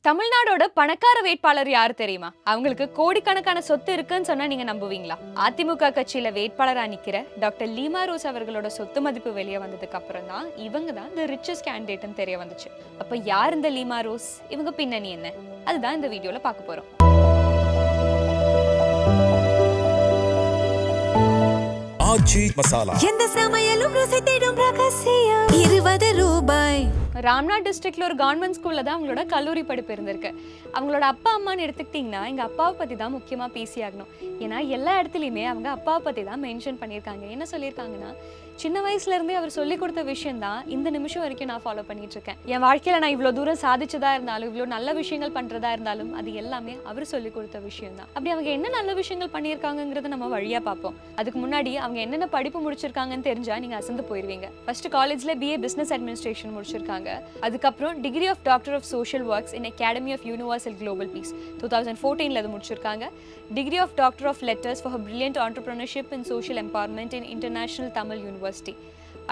தமிழ்நாடோட பணக்கார வேட்பாளர் யாரு தெரியுமா? அவங்களுக்கு கோடிக்கணக்கான சொத்து இருக்குன்னு சொன்னா நீங்க நம்புவீங்களா? அதிமுக கட்சியில வேட்பாளரா நிக்கிற டாக்டர் லீமா ரோஸ் அவர்களோட சொத்து மதிப்பு வெளியே வந்ததுக்கு அப்புறம் தான் இவங்க தான் தி ரிச்சஸ்ட் கேண்டிடேட்னு தெரிய வந்துச்சு. அப்ப யார் இந்த லீமா ரோஸ்? இவங்க பின்னணி என்ன? அதுதான் இந்த வீடியோல பார்க்க போறோம். ஆச்சி மசாலா எந்த சமையலும் ருசி தேடும் ரகசியம் 20 ரூபாய். ராம்நாத் டிஸ்ட்ரிக்ட்ல ஒரு கவர்மெண்ட் ஸ்கூல்ல தான் அவங்களோட கல்லூரி படிப்பு இருந்திருக்கு. அவங்களோட அப்பா அம்மான்னு எடுத்துக்கிட்டிங்கன்னா எங்க அப்பாவை பத்தி தான் முக்கியமா பேசி ஆகணும். ஏன்னா எல்லா இடத்துலையுமே அவங்க அப்பாவை பத்தி தான் மென்ஷன் பண்ணியிருக்காங்க. என்ன சொல்லியிருக்காங்கன்னா, சின்ன வயசுல இருந்தே அவர் சொல்லி கொடுத்த விஷயம் தான் இந்த நிமிஷம் வரைக்கும் நான் ஃபாலோ பண்ணிட்டு இருக்கேன். என் வாழ்க்கையில நான் இவ்வளவு தூரம் சாதிச்சதா இருந்தாலும், இவ்வளவு நல்ல விஷயங்கள் பண்றதா இருந்தாலும், அது எல்லாமே அவர் சொல்லி கொடுத்த விஷயம் தான். அப்படி அவங்க என்ன நல்ல விஷயங்கள் பண்ணியிருக்காங்கிறத நம்ம வழியா பார்ப்போம். அதுக்கு முன்னாடி அவங்க என்னென்ன படிப்பு முடிச்சிருக்காங்கன்னு தெரிஞ்சா நீங்க அசந்து போயிருவீங்க. ஃபர்ஸ்ட் காலேஜ்ல BA பிசினஸ் அட்மினிஸ்ட்ரேஷன் முடிச்சிருக்காங்க. அதுக்கப்புறம் degree of doctor of social works in academy of universal global peace 2014 அது முடிச்சிருக்காங்க. Degree of doctor of letters for brilliant entrepreneurship in social empowerment in international Tamil university.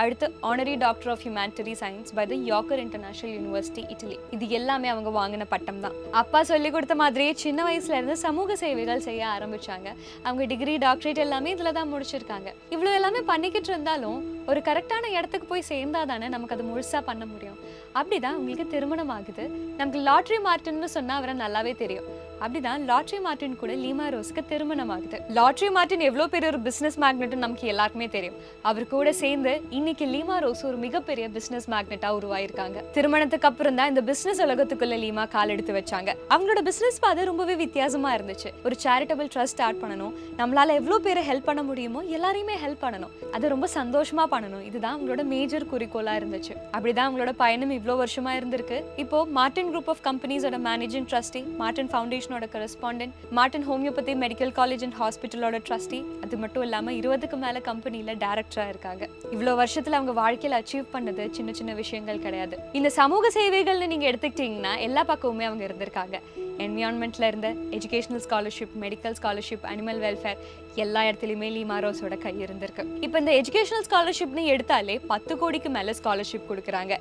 அடுத்து honorary doctor of humanitary science by the Yacker international university Italy. இது எல்லாமே அவங்க வாங்கின பட்டம் தான். அப்பா சொல்லி கொடுத்த மாதிரியே சின்ன வயசுல இருந்து சமூக சேவைகள் செய்ய ஆரம்பிச்சாங்க. அவங்க டிகிரி டாக்டரேட் எல்லாமே இதுல தான் முடிச்சிருக்காங்க. இவ்வளவு எல்லாமே பண்ணிக்கிட்டு இருந்தாலும் ஒரு கரெக்டான இடத்துக்கு போய் சேர்ந்தா தானே நமக்கு அது முழுசா பண்ண முடியும். அப்படிதான் உங்களுக்கு திருமணம் ஆகுது. நமக்கு லாட்ரி மார்டின்னு சொன்னா அவரை நல்லாவே தெரியும். அப்படிதான் லாட்ரி மார்டின் கூட லீமா ரோஸ்க்கு திருமணம் ஆகுது. லாட்ரி மார்டின் எவ்வளவு பெரிய ஒரு பிசினஸ் மேக்னெட்னு நமக்கு எல்லாருக்குமே தெரியும். அவர் கூட சேர்ந்து இன்னைக்கு லீமா ரோஸ் ஒரு மிகப்பெரிய பிசினஸ் மேக்னெட்டா உருவாயிருக்காங்க. திருமணத்துக்கு அப்புறம் தான் இந்த பிசினஸ் உலகத்துக்குள்ள லீமா கால் எடுத்து வச்சாங்க. அவங்களோட பிசினஸ் பாதை ரொம்பவே வித்தியாசமா இருந்துச்சு. ஒரு சேரிட்டபிள் ட்ரஸ்ட் ஸ்டார்ட் பண்ணணும், நம்மளால எவ்வளவு பேரை ஹெல்ப் பண்ண முடியுமோ எல்லாரையுமே ஹெல்ப் பண்ணணும், அது ரொம்ப சந்தோஷமா பண்ணணும். இதுதான் அவங்களோட மேஜர் குறிக்கோளா இருந்துச்சு. அப்படிதான் அவங்களோட பயணம் இவ்வளவு வருஷமா இருந்திருக்கு. இப்போ மார்டின் குரூப் ஆஃப் கம்பெனிஸோட மேனேஜிங் ட்ரஸ்டி, மார்டின் ஃபவுண்டேஷனோட correspondent, Martin homeopathy medical college and ஹாஸ்பிட்டலோட ட்ரஸ்டி, அது மட்டும் இல்லாம 20க்கு மேல கம்பெனில டைரக்டரா இருக்காங்க. இவ்வளவு வருஷத்துல அவங்க வாழ்க்கையில அச்சீவ் பண்ணது சின்ன சின்ன விஷயங்கள் கிடையாது. இந்த சமூக சேவைகள்னு நீங்க எடுத்துக்கிட்டீங்கன்னா எல்லா பக்கமுமே அவங்க இருந்திருக்காங்க. என்விரான்மெண்ட்ல இருந்த educational scholarship, medical scholarship, animal welfare, எல்லா இடத்துலையுமே லீமா ரோஸோட கை இருந்திருக்கு. இப்போ இந்த எஜுகேஷனல் ஸ்காலர்ஷிப்னு எடுத்தாலே 10 கோடிக்கு மேல ஸ்காலர்ஷிப் கொடுக்குறாங்க.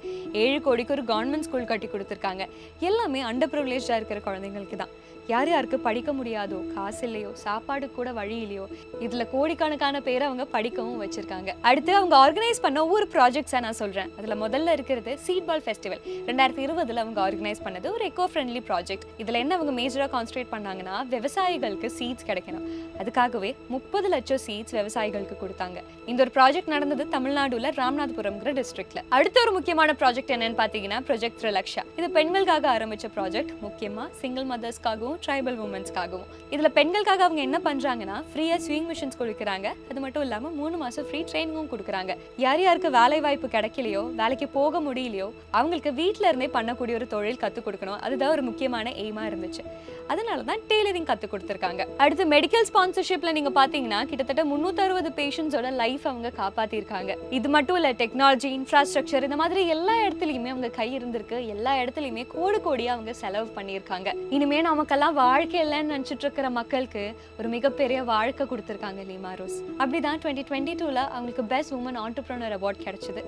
7 கோடிக்கு ஒரு கவர்மெண்ட் ஸ்கூல் கட்டி கொடுத்துருக்காங்க. எல்லாமே அண்டர் ப்ரிவிலேஜா இருக்கிற குழந்தைங்களுக்கு தான். யார் யாருக்கு படிக்க முடியாதோ, காசு இல்லையோ, சாப்பாடு கூட வழி இல்லையோ, இதுல கோடிக்கணக்கான பேரை அவங்க படிக்கவும் வச்சிருக்காங்க. அடுத்து அவங்க ஆர்கனைஸ் பண்ண ஒவ்வொரு ப்ராஜெக்ட்ஸா நான் சொல்றேன். அதுல முதல்ல இருக்கிறது சீட் பால் ஃபெஸ்டிவல். 2020 அவங்க ஆர்கனைஸ் பண்ணது ஒரு எக்கோ ஃப்ரெண்ட்லி ப்ராஜெக்ட். இதுல என்ன அவங்க மேஜரா கான்சன்ட்ரேட் பண்ணாங்கன்னா, விவசாயிகளுக்கு சீட்ஸ் கிடைக்கணும். அதுக்காகவே 30 லட்சம் சீட்ஸ் விவசாயிகளுக்கு கொடுத்தாங்க. இந்த ஒரு ப்ராஜெக்ட் நடந்தது தமிழ்நாடுல ராமநாதபுரம்ங்கிற டிஸ்ட்ரிக்ட்ல. அடுத்த ஒரு முக்கியமான ப்ராஜெக்ட் என்னன்னு பாத்தீங்கன்னா ப்ராஜெக்ட் த்ரிலக்ஷா. இது பெண்களுக்காக ஆரம்பிச்ச ப்ராஜெக்ட். முக்கியமா சிங்கிள் மதர்ஸ்க்காகவும் ட்ரைபல் உமன்ஸ்க்காகவும். இதுல பெண்களுக்காக அவங்க என்ன பண்றாங்கன்னா, ஃப்ரீயா ஸ்விங் மிஷின்ஸ் கொடுக்குறாங்க. அது மட்டும் இல்லாம 3 மாசம் ஃப்ரீ ட்ரைனிங்கும் கொடுக்குறாங்க. யார் யாருக்கு வேலை வாய்ப்பு கிடைக்கலையோ, வேலைக்கு போக முடியலையோ, அவங்களுக்கு வீட்டுல இருந்தே பண்ணக்கூடிய ஒரு தொழில் கத்து கொடுக்கணும். அதுதான் ஒரு முக்கியமான எய்மா இருந்துச்சு. அதனாலதான் டெய்லரிங் கத்து கொடுத்துருக்காங்க. அடுத்து மெடிக்கல் ஸ்பான்சர்ஷிப்ல நீங்க பாத்தீங்கன்னா கிட்டத்தட்ட 360 பேஷண்ட்ஸோட லைஃப் அவங்க காப்பாத்திருக்காங்க. இது மட்டும் இல்ல, டெக்னாலஜி, இன்ஃப்ராஸ்ட்ரக்சர், இந்த மாதிரி எல்லா இடத்துலயுமே அவங்க கை இருந்திருக்கு. எல்லா இடத்துலயுமே கோடியா அவங்க செலவு பண்ணியிருக்காங்க. இனிமே நமக்கெல்லாம் வாழ்க்கை இல்லைன்னு நினைச்சிட்டு இருக்கிற மக்களுக்கு ஒரு மிகப்பெரிய வாழ்க்கை கொடுத்துருக்காங்க லீமா ரோஸ். அப்படிதான் 2022 அவங்களுக்கு பெஸ்ட் உமன் ஆண்டர்பிரினர் அவார்ட் கிடைச்சது.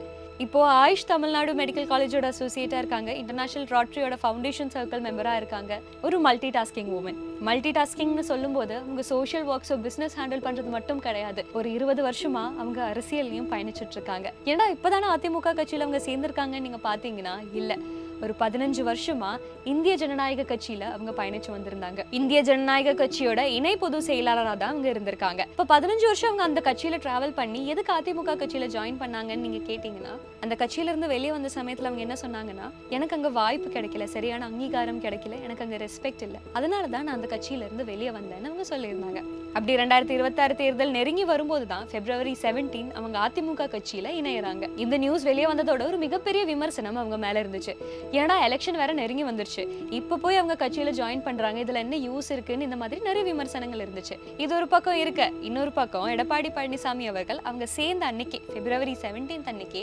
இப்போ ஆயுஷ் தமிழ்நாடு மெடிக்கல் காலேஜோட அசோசியேட்டா இருக்காங்க. இன்டர்நேஷனல் ராட்டரியோட ஃபவுண்டேஷன் சர்க்கிள் மெம்பரா இருக்காங்க. ஒரு மல்டி டாஸ்கிங் உமன். மல்டி டாஸ்கிங்னு சொல்லும்போது அவங்க சோஷியல் ஒர்க்ஸோ பிசினஸ் ஹேண்டில் பண்றது மட்டும் கிடையாது. ஒரு 20 வருஷமா அவங்க அரசியலையும் பயணிச்சுட்டு இருக்காங்க. ஏன்னா இப்பதானே அதிமுக கட்சியில அவங்க சேர்ந்திருக்காங்கன்னு நீங்க பாத்தீங்கன்னா இல்ல, ஒரு 15 வருஷமா இந்திய ஜனநாயக கட்சியில அவங்க பயணிச்சு வந்திருந்தாங்க. இந்திய ஜனநாயக கட்சியோட இணை பொது செயலாளராக தான் அவங்க இருந்திருக்காங்க. இப்ப 15 வருஷம் அவங்க அந்த கட்சியில டிராவல் பண்ணி எதுக்கு அதிமுக கட்சியில ஜாயின் பண்ணாங்கன்னு நீங்க கேட்டீங்கன்னா, அந்த கட்சியில இருந்து வெளியே வந்த சமயத்துல அவங்க என்ன சொன்னாங்கன்னா, எனக்கு அங்க வாய்ப்பு கிடைக்கல, சரியான அங்கீகாரம் கிடைக்கல, எனக்கு அங்க ரெஸ்பெக்ட் இல்ல, அதனாலதான் நான் அந்த கட்சியில இருந்து வெளியே வந்தேன்னு அவங்க சொல்லியிருந்தாங்க. அப்படி 2026 தேர்தல் நெருங்கி வரும்போது தான் February 17 அவங்க அதிமுக கட்சியில இணையறாங்க. இந்த நியூஸ் வெளியே வந்ததோட ஒரு மிகப்பெரிய விமர்சனம் அவங்க மேல இருந்துச்சு. ஏன்னா எலெக்ஷன் வேற நெருங்கி வந்துருச்சு, இப்ப போய் அவங்க கட்சியில ஜாயின் பண்றாங்க, இதுல என்ன யூஸ் இருக்குன்னு இந்த மாதிரி நிறைய விமர்சனங்கள் இருந்துச்சு. இது ஒரு பக்கம் இருக்க, இன்னொரு பக்கம் எடப்பாடி பழனிசாமி அவர்கள் அவங்க சேர்ந்த அன்னைக்கு February 17 அன்னைக்கு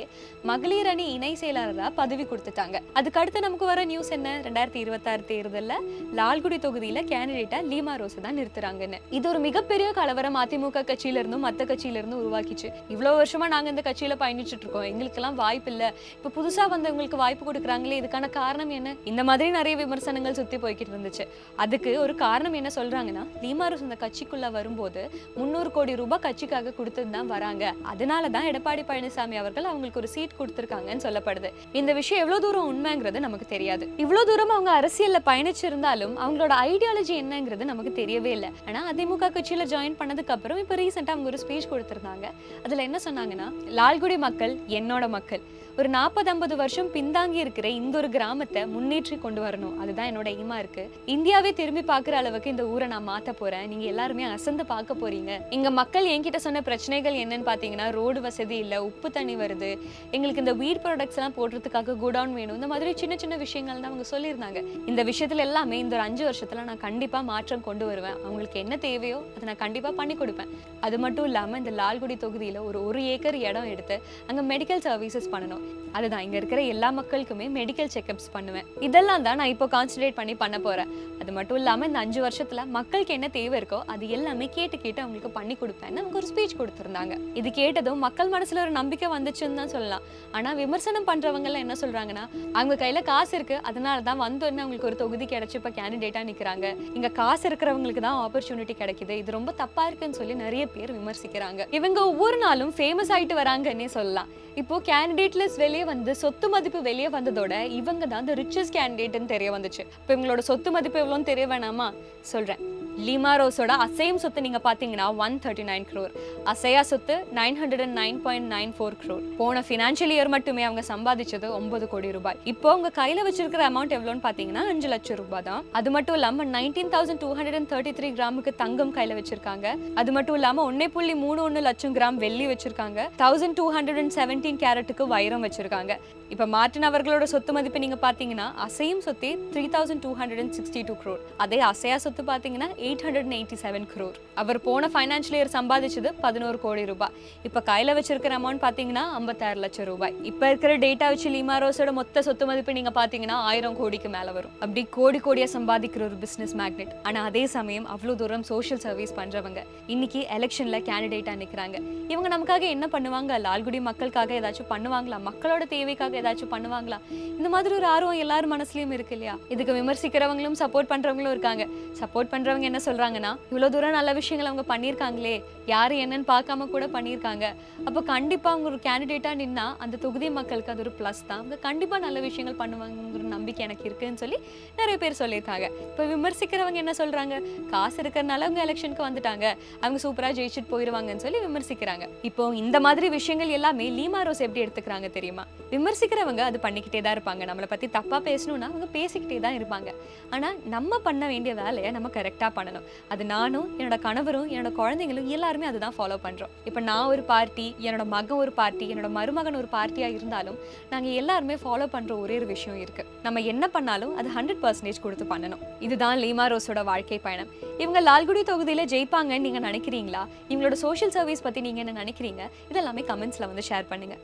மகளிர் அணி இணை செயலாளரா பதவி கொடுத்துட்டாங்க. அதுக்கு அடுத்து நமக்கு வர நியூஸ் என்ன, 2026 தேர்தல்ல லால்குடி தொகுதியில கேண்டிடேட்டா லீமா ரோஸ் தான் நிறுத்துறாங்கன்னு. இது ஒரு மிகப்பெரிய கலவரம் அதிமுக கட்சியில இருந்தும் மத்த கட்சியில இருந்தும் உருவாக்கிச்சு. இவ்வளவு வருஷமா நாங்க இந்த கட்சியில பயணிச்சுட்டு இருக்கோம், எங்களுக்கு எல்லாம் வாய்ப்பு இல்ல, இப்ப புதுசா வந்தவங்களுக்கு வாய்ப்பு கொடுக்குறாங்களே, இதுக்கான அதுக்கான காரணம் என்ன? இந்த மாதிரி நிறைய விமர்சனங்கள் சுத்தி போய்கிட்டு இருந்துச்சு. அதுக்கு ஒரு காரணம் என்ன சொல்றாங்கன்னா, லீமா ரோஸ் அந்த கட்சிக்குள்ள வரும்போது 300 கோடி ரூபாய் கட்சிக்காக கொடுத்துட்டு தான் வராங்க. அதனால தான் எடப்பாடி பழனிசாமி அவர்கள் அவங்களுக்கு ஒரு சீட் கொடுத்திருக்காங்கன்னு சொல்லப்படுது. இந்த விஷயம் எவ்வளவு தூரம் உண்மைங்கிறது நமக்கு தெரியாது. இவ்வளவு தூரம் அவங்க அரசியல்ல பயணிச்சிருந்தாலும் அவங்களோட ஐடியாலஜி என்னங்கிறது நமக்கு தெரியவே இல்லை. ஆனா அதிமுக கட்சியில ஜாயின் பண்ணதுக்கு அப்புறம் இப்ப ரீசெண்டா அவங்க ஒரு ஸ்பீச் கொடுத்திருந்தாங்க. அதுல என்ன சொன்னாங்கன்னா, லால்குடி மக்கள் என்னோட மக்கள், ஒரு 40-50 வருஷம் பின்தாங்கி இருக்கிற இந்த ஒரு கிராமத்தை முன்னேற்றி கொண்டு வரணும், அதுதான் என்னோட எய்மா இருக்கு. இந்தியாவே திரும்பி பார்க்குற அளவுக்கு இந்த ஊரை நான் மாத்த போறேன், நீங்க எல்லாருமே அசந்து பார்க்க போறீங்க. இங்க மக்கள் என்கிட்ட சொன்ன பிரச்சனைகள் என்னன்னு பாத்தீங்கன்னா, ரோடு வசதி இல்ல, உப்பு தண்ணி வருது, எங்களுக்கு இந்த வீட் ப்ராடக்ட்ஸ் எல்லாம் போடுறதுக்காக குடவுன் வேணும், இந்த மாதிரி சின்ன சின்ன விஷயங்கள் தான் அவங்க சொல்லியிருந்தாங்க. இந்த விஷயத்துல எல்லாமே இந்த ஒரு 5 வருஷத்துல நான் கண்டிப்பா மாற்றம் கொண்டு வருவேன், அவங்களுக்கு என்ன தேவையோ அதை நான் கண்டிப்பா பண்ணி கொடுப்பேன். அது மட்டும் இல்லாம இந்த லால்குடி தொகுதியில ஒரு 1 ஏக்கர் இடம் எடுத்து அங்க மெடிக்கல் சர்வீசஸ் பண்ணணும். அதுதான் இங்க இருக்கிற எல்லா மக்களுக்குமே மெடிக்கல் செக்அப்ஸ் பண்ணுவேன். இதெல்லாம் தான் நான் இப்போ கான்சென்ட்ரேட் பண்ண போறேன். அது மட்டும் இல்லாம இந்த 5 வருஷத்துல மக்களுக்கு என்ன தேவை இருக்கோ அது எல்லாமே கேட்டு அவங்களுக்கு பண்ணி கொடுப்பேன்னு அவங்க ஒரு ஸ்பீச் கொடுத்திருந்தாங்க. இது கேட்டதும் மக்கள் மனசுல ஒரு நம்பிக்கை வந்துச்சுன்னு தான் சொல்லலாம். ஆனா விமர்சனம் பண்றவங்க எல்லாம் என்ன சொல்றாங்கன்னா, அவங்க கையில காசு இருக்கு, அதனால தான் வந்தோன்னு அவங்களுக்கு ஒரு தொகுதி கிடைச்சு இப்ப கேண்டிடேட்டா நிக்கிறாங்க, இங்க காசு இருக்கிறவங்களுக்கு தான் ஆப்பர்ச்சுனிட்டி கிடைக்குது, இது ரொம்ப தப்பா இருக்குன்னு சொல்லி நிறைய பேர் விமர்சிக்கிறாங்க. இவங்க ஒவ்வொரு நாளும் ஃபேமஸ் ஆயிட்டு வராங்கன்னே சொல்லலாம். இப்போ கேண்டிடேட் லிஸ்ட் வெளியே வந்து சொத்து மதிப்பு வெளியே வந்ததோட இவங்க தான் ரிச்சஸ்ட் கேண்டிடேட்னு தெரிய வந்துச்சு. இப்போ இவங்களோட சொத்து மதிப்பு எவ்வளோன்னு தெரிய வேணாமா? சொல்றேன். லீமா ரோஸோட அசையும் சொத்து நீங்க பாத்தீங்கன்னா 139 crore, அசையா சொத்து 909.94 crore. போன ஃபினான்ஷியல் இயர் மட்டுமே அவங்க சம்பாதிச்சது 9 கோடி ரூபாய். இப்போ உங்க கையில வச்சிருக்கிற அமௌண்ட் எவ்வளோன்னு பாத்தீங்கன்னா 5 லட்சம் ரூபாய் தான். அது மட்டும் இல்லாம 19,233 கிராமுக்கு தங்கம் கையில வச்சிருக்காங்க. அது மட்டும் இல்லாம 1.31 லட்சம் கிராம் வெள்ளி வச்சிருக்காங்க. 1217 கேரட்டுக்கு வைரம் வச்சிருக்காங்க. இப்ப மார்டின் அவர்களோட சொத்து மதிப்பு நீங்க பாத்தீங்கன்னா அசையும் சொத்தே 3,262 crore, அதே அசையா சொத்து பாத்தீங்கன்னா 887 crore. அவர் போன ஃபைனான்ஷியல் இயர் சம்பாதிச்சது 11 கோடி ரூபாய். இப்ப கையில வச்சிருக்கிற அமௌண்ட் பாத்தீங்கன்னா 56 லட்சம் ரூபாய். இப்ப இருக்கிற டேட்டா வச்சு லீமா ரோஸோட மொத்த சொத்து மதிப்பு நீங்க பாத்தீங்கன்னா 1000 கோடிக்கு மேல வரும். அப்படி கோடியா சம்பாதிக்கிற ஒரு பிசினஸ் மேக்னெட். ஆனா அதே சமயம் அவ்வளவு தூரம் சோஷியல் சர்வீஸ் பண்றவங்க இன்னைக்கு எலெக்ஷன்ல கேண்டிடேட்டா நிக்கிறாங்க. இவங்க நமக்காக என்ன பண்ணுவாங்க? லால்குடி மக்களுக்காக ஏதாச்சும் பண்ணுவாங்களா? மக்களோட தேவைக்காக ஏதாச்சும் பண்ணுவாங்களா? இந்த மாதிரி ஒரு ஆர்வம் எல்லாரும் மனசுலயும் இருக்கு இல்லையா? இதுக்கு விமர்சிக்கிறவங்களும் சப்போர்ட் பண்றவங்களும் இருக்காங்க. சப்போர்ட் பண்றவங்க என்ன சொல்றாங்கன்னா, இவ்வளவு தூரம் நல்ல விஷயங்கள் அவங்க பண்ணியிருக்காங்களே, யாரு என்னன்னு பார்க்காம கூட பண்ணியிருக்காங்க, அப்போ கண்டிப்பா அவங்க ஒரு கேண்டிடேட்டா நின்னா அந்த தொகுதி மக்களுக்கு அது ஒரு பிளஸ் தான், அவங்க கண்டிப்பா நல்ல விஷயங்கள் பண்ணுவாங்கிற நம்பிக்கை எனக்கு இருக்குன்னு சொல்லி நிறைய பேர் சொல்லியிருக்காங்க. இப்போ விமர்சிக்கிறவங்க என்ன சொல்றாங்க? காசு இருக்கிறதுனால அவங்க எலெக்ஷனுக்கு வந்துட்டாங்க, அவங்க சூப்பரா ஜெயிச்சுட்டு போயிடுவாங்கன்னு சொல்லி விமர்சிக்கிறாங்க. இப்போ இந்த மாதிரி விஷயங்கள் எல்லாமே லீமா ரோஸ் எப்படி எடுத்துக்கிறாங்க தெரியுமா? விமர்சிக்கிறவங்க அது பண்ணிக்கிட்டே தான் இருப்பாங்க. நம்மளை பத்தி தப்பா பேசணும்னா அவங்க பேசிக்கிட்டே தான் இருப்பாங்க. ஆனா நம்ம பண்ண வேண்டிய வேலையை நம்ம கரெக்டா பண்ணணும். அது நானும் என்னோட கணவரும் என்னோட குழந்தைங்களும் எல்லாருமே அதுதான் ஃபாலோ பண்றோம். இப்போ நான் ஒரு பார்ட்டி, என்னோட மகன் ஒரு பார்ட்டி, என்னோட மருமகன் ஒரு பார்ட்டியா இருந்தாலும் நாங்க எல்லாருமே ஃபாலோ பண்ற ஒரே ஒரு விஷயம் இருக்கு. நம்ம என்ன பண்ணாலும் அது 100% கொடுத்து பண்ணணும். இதுதான் லீமா ரோஸோட வாழ்க்கை பயணம். இவங்க லால்குடி தொகுதியில ஜெயிப்பாங்கன்னு நீங்க நினைக்கிறீங்களா? இவங்களோட சோஷியல் சர்வீஸ் பத்தி நீங்க என்ன நினைக்கிறீங்க? இதெல்லாமே கமெண்ட்ஸ்ல வந்து ஷேர் பண்ணுங்க.